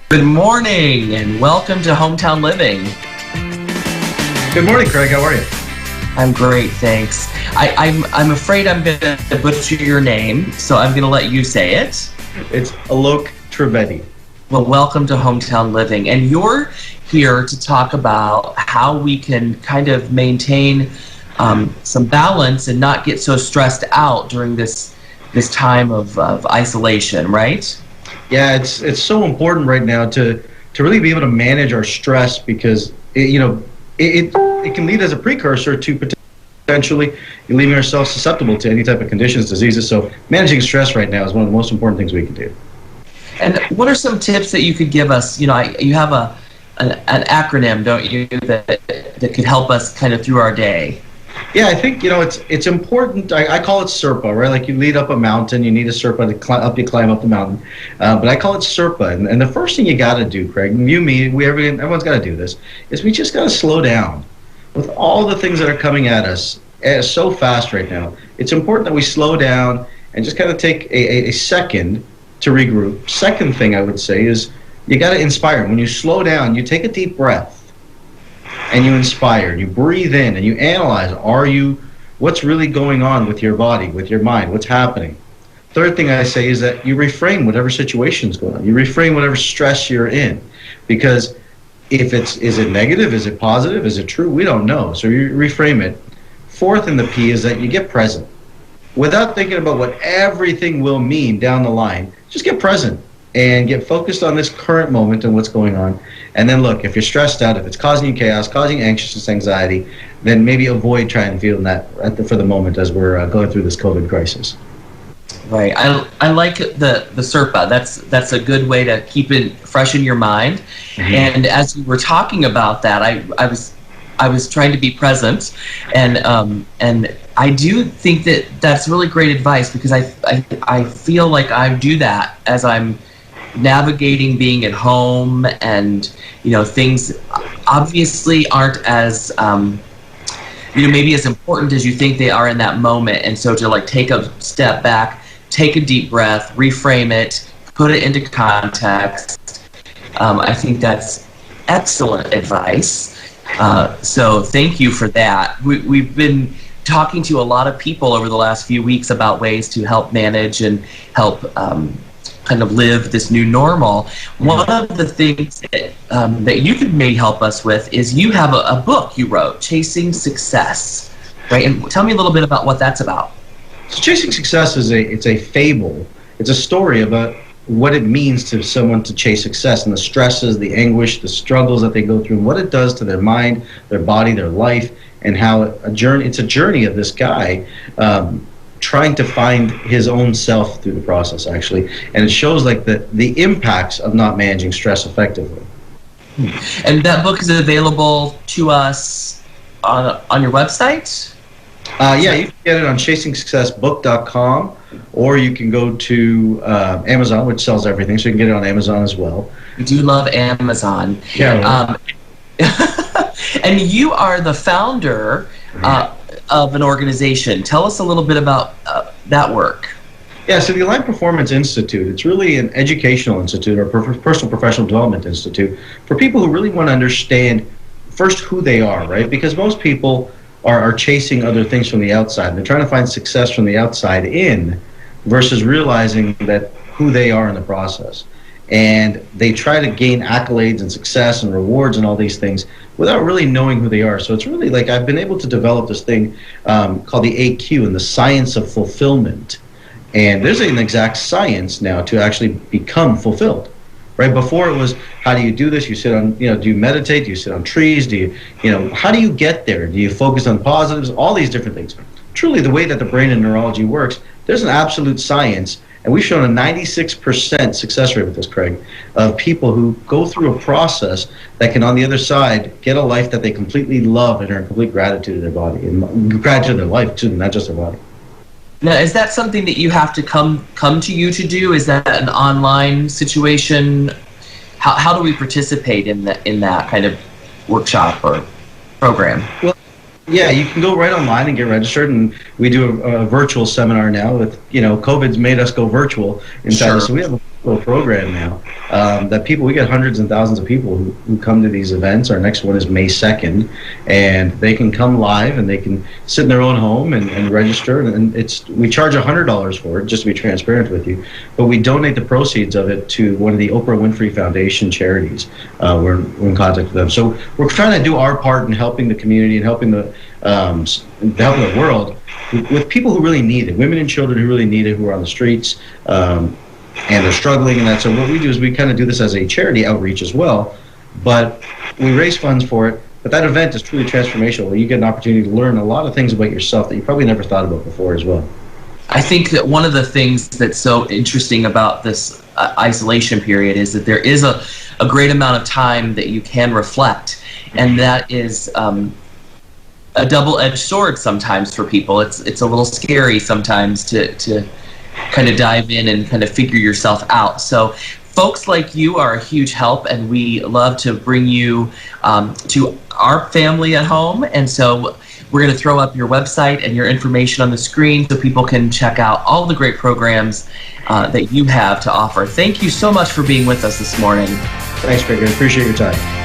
Good morning and welcome to Hometown Living. Good morning, Craig. How are you? I'm great, thanks. I'm afraid I'm going to butcher your name, so I'm going to let you say it. It's Alok Trivedi. Well, welcome to Hometown Living. And you're here to talk about how we can kind of maintain some balance and not get so stressed out during this time of isolation, right? Yeah, it's so important right now to really be able to manage our stress because it can lead as a precursor to potentially leaving ourselves susceptible to any type of conditions, diseases. So managing stress right now is one of the most important things we can do. And what are some tips that you could give us? You have an acronym, don't you, that could help us kind of through our day? Yeah, I think it's important. I call it Serpa, right? Like you lead up a mountain, you need a Serpa to climb up the mountain. But I call it Serpa, and the first thing you got to do, Craig, everyone's got to do this, is we just got to slow down. With all the things that are coming at us so fast right now, it's important that we slow down and just kind of take a second to regroup. Second thing I would say is you got to inspire. When you slow down, you take a deep breath. And you inspire, and you breathe in, and you analyze, what's really going on with your body, with your mind, what's happening? Third thing I say is that you reframe whatever situation's going on. You reframe whatever stress you're in. Because is it negative, is it positive, is it true? We don't know, so you reframe it. Fourth in the P is that you get present. Without thinking about what everything will mean down the line, just get present. And get focused on this current moment and what's going on. And then look, if you're stressed out, if it's causing you chaos, causing anxiousness, anxiety, then maybe avoid trying to feel that for the moment as we're going through this COVID crisis. Right. I like the Serpa. That's a good way to keep it fresh in your mind. Mm-hmm. And as you were talking about that, I was trying to be present, and I do think that that's really great advice because I feel like I do that as I'm navigating being at home, and things obviously aren't as maybe as important as you think they are in that moment. And so to take a step back, take a deep breath, reframe it, put it into context, I think that's excellent advice. So thank you for that. We've been talking to a lot of people over the last few weeks about ways to help manage and help kind of live this new normal. One of the things that you could maybe help us with is you have a book you wrote, Chasing Success, right? And tell me a little bit about what that's about. So Chasing Success it's a fable. It's a story about what it means to someone to chase success and the stresses, the anguish, the struggles that they go through, and what it does to their mind, their body, their life, and how it's a journey of this guy trying to find his own self through the process, actually. And it shows the impacts of not managing stress effectively. And that book is available to us on your website? Yeah, you can get it on ChasingSuccessBook.com, or you can go to Amazon, which sells everything, so you can get it on Amazon as well. We do love Amazon. Yeah. And you are the founder of an organization. Tell us a little bit about that work. Yeah, so the Aligned Performance Institute, it's really an educational institute or personal professional development institute for people who really want to understand first who they are, right? Because most people are chasing other things from the outside. They're trying to find success from the outside in versus realizing that who they are in the process. And they try to gain accolades and success and rewards and all these things without really knowing who they are. So it's really I've been able to develop this thing called the AQ, and the science of fulfillment. And there's an exact science now to actually become fulfilled. Right? Before it was, how do you do this? You sit on, do you meditate? Do you sit on trees? Do you, how do you get there? Do you focus on positives? All these different things. Truly, the way that the brain and neurology works, there's an absolute science. And we've shown a 96% success rate with this, Craig, of people who go through a process that can, on the other side, get a life that they completely love and are in complete gratitude to their body, and gratitude to their life, too, not just their body. Now, is that something that you have to come to you to do? Is that an online situation? How do we participate in that kind of workshop or program? Well, yeah, you can go right online and get registered, and we do a virtual seminar now. With COVID's made us go virtual inside. Sure. So we annual program now that we get hundreds and thousands of people who come to these events. Our next one is May 2nd, and they can come live and they can sit in their own home and register. And we charge $100 for it, just to be transparent with you, but we donate the proceeds of it to one of the Oprah Winfrey Foundation charities. We're in contact with them, so we're trying to do our part in helping the community and helping the world with people who really need it, women and children who really need it, who are on the streets and they're struggling and that. So what we do is we kind of do this as a charity outreach as well, but we raise funds for it. But that event is truly transformational, where you get an opportunity to learn a lot of things about yourself that you probably never thought about before as well. I think that one of the things that's so interesting about this isolation period is that there is a great amount of time that you can reflect, and that is a double-edged sword sometimes for people. It's a little scary sometimes to kind of dive in and kind of figure yourself out. So folks like you are a huge help, and we love to bring you to our family at home. And so we're going to throw up your website and your information on the screen so people can check out all the great programs that you have to offer. Thank you so much for being with us this morning. Thanks, Greg. I appreciate your time.